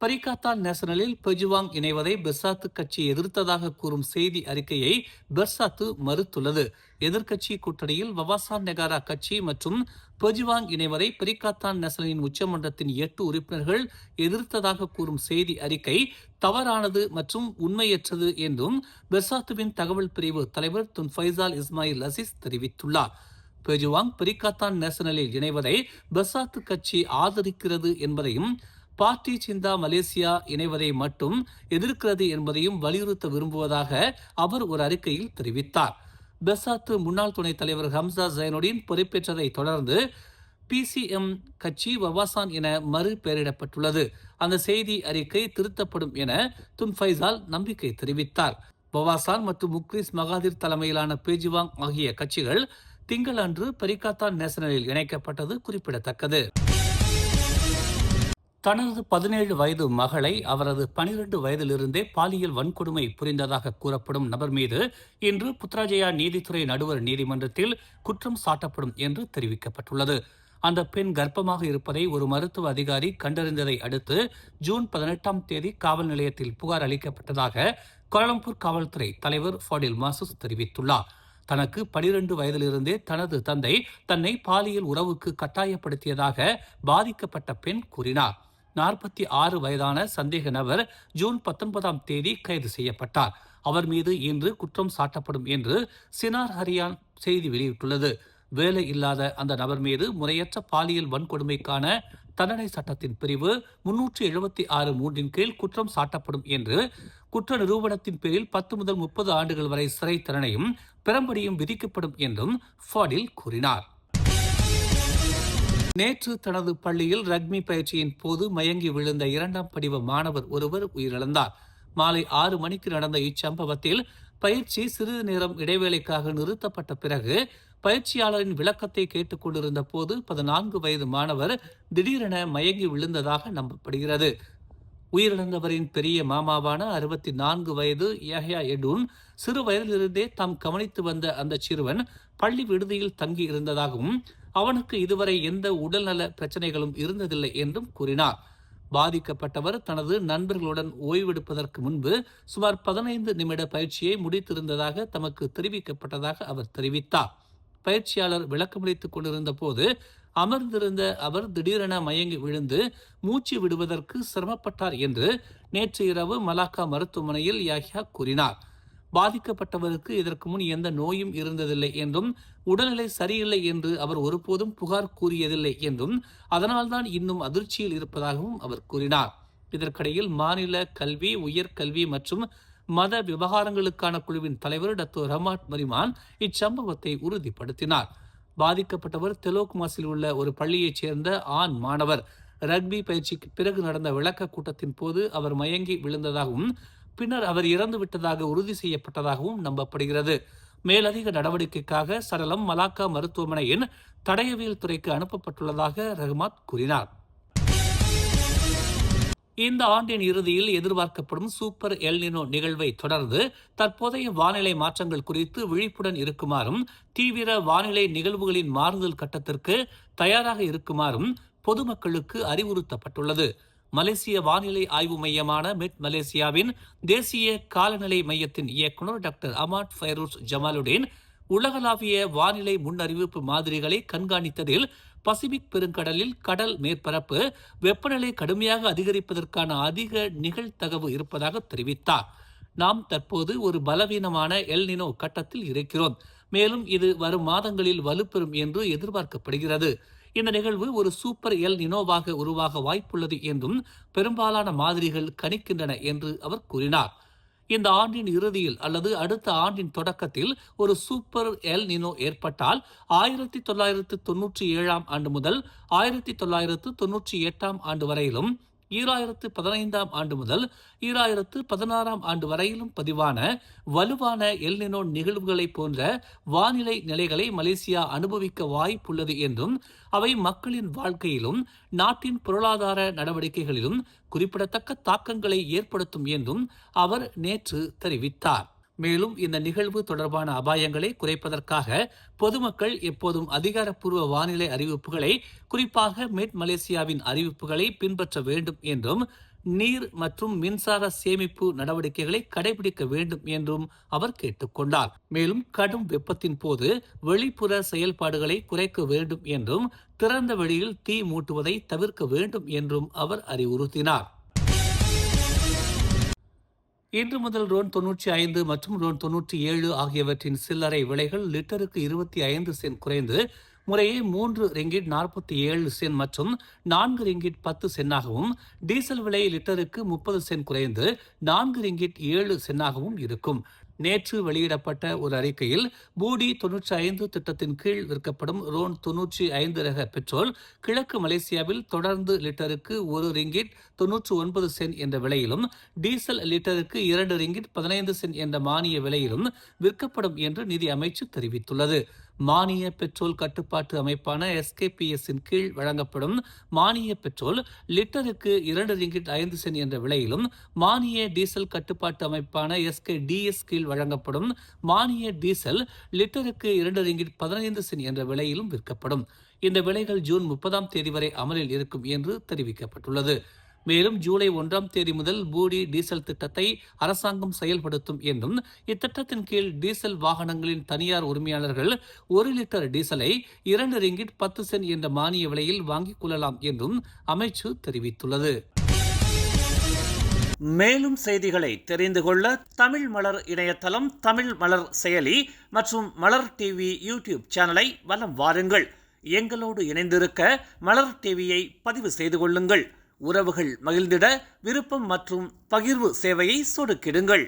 பரிகாத்தான் நேஷனலில் Pejuang இணைவதை Bersatu கட்சி எதிர்த்ததாக கூறும் செய்தி அறிக்கையை பெர்சாத்து மறுத்துள்ளது. எதிர்க்கட்சி கூட்டணியில் வவாசான் நெகாரா கட்சி மற்றும் பெஜுவாங் இணைவதை பரிகாத்தான் நேஷனலின் உச்சமன்றத்தின் 8 உறுப்பினர்கள் எதிர்த்ததாக கூறும் செய்தி அறிக்கை தவறானது மற்றும் உண்மையற்றது என்றும் பெர்சாத்துவின் தகவல் பிரிவு தலைவர் துன் ஃபைசால் இஸ்மாயில் அசிஸ் தெரிவித்துள்ளார். பெஜுவாங் பரிகாத்தான் நேஷனலில் இணைவதை பெர்சாத்து கட்சி ஆதரிக்கிறது என்பதையும் பார்ட்டி சிந்தா மலேசியா இணைவதை மட்டும் எதிர்க்கிறது என்பதையும் வலியுறுத்த விரும்புவதாக அவர் ஒரு அறிக்கையில் தெரிவித்தார். பெர்சாத்து முன்னாள் துணைத் தலைவர் ஹம்சா ஜைனுடீன் பொறுப்பேற்றதை தொடர்ந்து PCM கட்சி வவாசான் என மறு பெயரிடப்பட்டுள்ளது. அந்த செய்தி அறிக்கை திருத்தப்படும் என துன் ஃபைசால் நம்பிக்கை தெரிவித்தார். வவாசான் மற்றும் முக்ரிஸ் மகாதிர் தலைமையிலான பெஜுவாங் ஆகிய கட்சிகள் திங்களன்று பரிகாத்தான் நேஷனலில் இணைக்கப்பட்டது குறிப்பிடத்தக்கது. தனது 17 வயது மகளை அவரது 12 வயதிலிருந்தே பாலியல் வன்கொடுமை புரிந்ததாக கூறப்படும் நபர் மீது இன்று புத்ராஜயா நீதித்துறை நடுவர் நீதிமன்றத்தில் குற்றம் சாட்டப்படும் என்று தெரிவிக்கப்பட்டுள்ளது. அந்த பெண் கர்ப்பமாக இருப்பதை ஒரு மருத்துவ அதிகாரி கண்டறிந்ததை அடுத்து ஜூன் 18ஆம் தேதி காவல் நிலையத்தில் புகார் அளிக்கப்பட்டதாக கோலாலம்பூர் காவல்துறை தலைவர் ஃபாடில் மாசூஸ் தெரிவித்துள்ளார். தனக்கு 12 வயதிலிருந்தே தனது தந்தை தன்னை பாலியல் உறவுக்கு கட்டாயப்படுத்தியதாக பாதிக்கப்பட்ட பெண் கூறினார். 46 வயதான சந்தேக நபர் ஜூன் 19ஆம் தேதி கைது செய்யப்பட்டார். அவர் மீது இன்று குற்றம் சாட்டப்படும் என்று சினார் ஹரியான் செய்தி வெளியிட்டுள்ளது. வேலை இல்லாத அந்த நபர் மீது முறையற்ற பாலியல் வன்கொடுமைக்கான தண்டனை சட்டத்தின் பிரிவு 376(3) கீழ் குற்றம் சாட்டப்படும் என்று குற்ற நிரூபணத்தின் பேரில் 10 முதல் 30 ஆண்டுகள் வரை சிறை தண்டனையும் பெரும்படியும் விதிக்கப்படும் என்றும் ஃபாடில் கூறினார். நேற்று தனது பள்ளியில் ரக்பி பயிற்சியின் போது மயங்கி விழுந்த 2ஆம் படிவ மாணவர் ஒருவர் உயிரிழந்தார். மாலை 6 மணிக்கு நடந்த இச்சம்பவத்தில் பயிற்சி சிறிது நேரம் இடைவேளைக்காக நிறுத்தப்பட்ட பிறகு பயிற்சியாளரின் விளக்கத்தை கேட்டுக் கொண்டிருந்த போது 14 வயது மாணவர் திடீரென மயங்கி விழுந்ததாக நம்பப்படுகிறது. உயிரிழந்தவரின் பெரிய மாமாவான 64 வயது யஹ்யா எடூன் சிறு வயதிலிருந்தே தாம் கவனித்து வந்த அந்த சிறுவன் பள்ளி விடுதியில் தங்கி இருந்ததாகவும் அவனுக்கு இதுவரை எந்த உடல்நல பிரச்சனைகளும் இருந்ததில்லை என்றும் கூறினார். பாதிக்கப்பட்டவர் தனது நண்பர்களுடன் ஓய்வெடுப்பதற்கு முன்பு சுமார் 15 நிமிட பயிற்சியை முடித்திருந்ததாக தமக்கு தெரிவிக்கப்பட்டதாக அவர் தெரிவித்தார். பயிற்சியாளர் விளக்கமளித்துக் கொண்டிருந்த போது அமர்ந்திருந்த அவர் திடீரென மயங்கி விழுந்து மூச்சு விடுவதற்கு சிரமப்பட்டார் என்று நேற்று இரவு மலாக்கா மருத்துவமனையில் யாஹ்யா கூறினார். பாதிக்கப்பட்டவருக்கு இதற்கு முன் எந்த நோயும் இருந்ததில்லை என்றும் உடல்நிலை சரியில்லை என்று அவர் ஒருபோதும் புகார் கூறியதில்லை என்றும் அதனால்தான் இன்னும் அதிர்ச்சியில் இருப்பதாகவும் அவர் கூறினார். இதற்கிடையில் மாநில கல்வி, உயர்கல்வி மற்றும் மத விவகாரங்களுக்கான குழுவின் தலைவர் டாக்டர் ரமாட் மரிமான் இச்சம்பவத்தை உறுதிப்படுத்தினார். பாதிக்கப்பட்டவர் தெலோக்மாஸில் உள்ள ஒரு பள்ளியைச் சேர்ந்த ஆண் மாணவர். ரக்பி பயிற்சிக்கு பிறகு நடந்த விளக்க கூட்டத்தின் போது அவர் மயங்கி விழுந்ததாகவும் பின்னர் அவர் இறந்து விட்டதாக உறுதி செய்யப்பட்டதாகவும் நம்பப்படுகிறது. மேலதிக நடவடிக்கைக்காக சடலம் மலாக்கா மருத்துவமனையின் தடயவியல் துறைக்கு அனுப்பப்பட்டுள்ளதாக ரஹ்மாத் கூறினார். இந்த ஆண்டின் இறுதியில் எதிர்பார்க்கப்படும் சூப்பர் எல் நினோ நிகழ்வை தொடர்ந்து தற்போதைய வானிலை மாற்றங்கள் குறித்து விழிப்புடன் இருக்குமாறும் தீவிர வானிலை நிகழ்வுகளின் மாறுதல் கட்டத்திற்கு தயாராக இருக்குமாறும் பொதுமக்களுக்கு அறிவுறுத்தப்பட்டுள்ளது. மலேசிய வானிலை ஆய்வு மையமான மெட் மலேசியாவின் தேசிய காலநிலை மையத்தின் இயக்குநர் டாக்டர் அமாட் ஃபைரூஸ் ஜமாலுடீன் உலகளாவிய வானிலை முன்னறிவிப்பு மாதிரிகளை கண்காணித்ததில் பசிபிக் பெருங்கடலில் கடல் மேற்பரப்பு வெப்பநிலை கடுமையாக அதிகரிப்பதற்கான அதிக நிகழ்தகவு இருப்பதாக தெரிவித்தார். நாம் தற்போது ஒரு பலவீனமான எல் நினோ கட்டத்தில் இருக்கிறோம். மேலும் இது வரும் மாதங்களில் வலுப்பெறும் என்று எதிர்பார்க்கப்படுகிறது. இந்த நிகழ்வு ஒரு சூப்பர் எல் நினோவாக உருவாக வாய்ப்புள்ளது என்றும் பெரும்பாலான மாதிரிகள் கணிக்கின்றன என்று அவர் கூறினார். இந்த ஆண்டின் இறுதியில் அல்லது அடுத்த ஆண்டின் தொடக்கத்தில் ஒரு சூப்பர் எல் நினோ ஏற்பட்டால் 1997ஆம் ஆண்டு முதல் 1998ஆம் ஆண்டு வரையிலும் 2015ஆம் ஆண்டு முதல் 2016ஆம் ஆண்டு வரையிலும் பதிவான வலுவான எல் நினோ நிகழ்வுகளை போன்ற வானிலை நிலைகளை மலேசியா அனுபவிக்க வாய்ப்புள்ளது என்றும் அவை மக்களின் வாழ்க்கையிலும் நாட்டின் பொருளாதார நடவடிக்கைகளிலும் குறிப்பிடத்தக்க தாக்கங்களை ஏற்படுத்தும் என்றும் அவர் நேற்று தெரிவித்தார். மேலும் இந்த நிகழ்வு தொடர்பான அபாயங்களை குறைப்பதற்காக பொதுமக்கள் எப்போதும் அதிகாரப்பூர்வ வானிலை அறிவிப்புகளை, குறிப்பாக மெட் மலேசியாவின் அறிவிப்புகளை பின்பற்ற வேண்டும் என்றும் நீர் மற்றும் மின்சார சேமிப்பு நடவடிக்கைகளை கடைபிடிக்க வேண்டும் என்றும் அவர் கேட்டுக்கொண்டார். மேலும் கடும் வெப்பத்தின் போது வெளிப்புற செயல்பாடுகளை குறைக்க வேண்டும் என்றும் திறந்த வெளியில் தீ மூட்டுவதை தவிர்க்க வேண்டும் என்றும் அவர் அறிவுறுத்தினார். இன்று முதல் ரோன் 95 மற்றும் ரோன் 97 ஆகியவற்றின் சில்லறை விலைகள் லிட்டருக்கு 25 சென்ட் குறைந்து முறையே 3 ரிங்கிட் 47 சென்ட் மற்றும் 4 ரிங்கிட் 10 சென்டாகவும், டீசல் விலை லிட்டருக்கு 30 சென்ட் குறைந்து 4 ரிங்கிட் 7 சென்டாகவும் இருக்கும். நேற்று வெளியிடப்பட்ட ஒரு அறிக்கையில் பூடி 95 திட்டத்தின் கீழ் விற்கப்படும் ரோன் 95 ரக பெட்ரோல் கிழக்கு மலேசியாவில் தொடர்ந்து லிட்டருக்கு 1 ரிங்கிட் 99 சென்ட் என்ற விலையிலும், டீசல் லிட்டருக்கு 2 ரிங்கிட் 15 சென்ட் என்ற மானிய விலையிலும் விற்கப்படும் என்று நிதி அமைச்சு தெரிவித்துள்ளது. மானிய பெட்ரோல் கட்டுப்பாட்டு அமைப்பான SKPS கீழ் வழங்கப்படும் மானிய பெட்ரோல் லிட்டருக்கு 2 ரிங்கிட் 5 சென்ட் என்ற விலையிலும், மானிய டீசல் கட்டுப்பாட்டு அமைப்பான SKDS கீழ் வழங்கப்படும் மானிய டீசல் லிட்டருக்கு 2 ரிங்கிட் 15 சென்ட் என்ற விலையிலும் விற்கப்படும். இந்த விலைகள் ஜூன் 30ஆம் தேதி வரை அமலில் இருக்கும் என்று தெரிவிக்கப்பட்டுள்ளது. மேலும் ஜூலை 1ஆம் தேதி முதல் பூடி டீசல் திட்டத்தை அரசாங்கம் செயல்படுத்தும் என்றும், இத்திட்டத்தின் கீழ் டீசல் வாகனங்களின் தனியார் உரிமையாளர்கள் 1 லிட்டர் டீசலை 2 ரிங்கிட் 10 சென்ட் என்ற மானிய விலையில் வாங்கிக் கொள்ளலாம் என்றும் அமைச்சு தெரிவித்துள்ளது. மேலும் செய்திகளை தெரிந்து கொள்ள தமிழ் மலர் இணையதளம், தமிழ் மலர் செயலி மற்றும் மலர் டிவி யூடியூப் சேனலை வலம் வாருங்கள். எங்களோடு இணைந்திருக்க மலர் டிவியை பதிவு செய்து கொள்ளுங்கள். உறவுகள் மகிழ்ந்திட விருப்பம் மற்றும் பகிர்வு சேவையை சொடுக்கிடுங்கள்.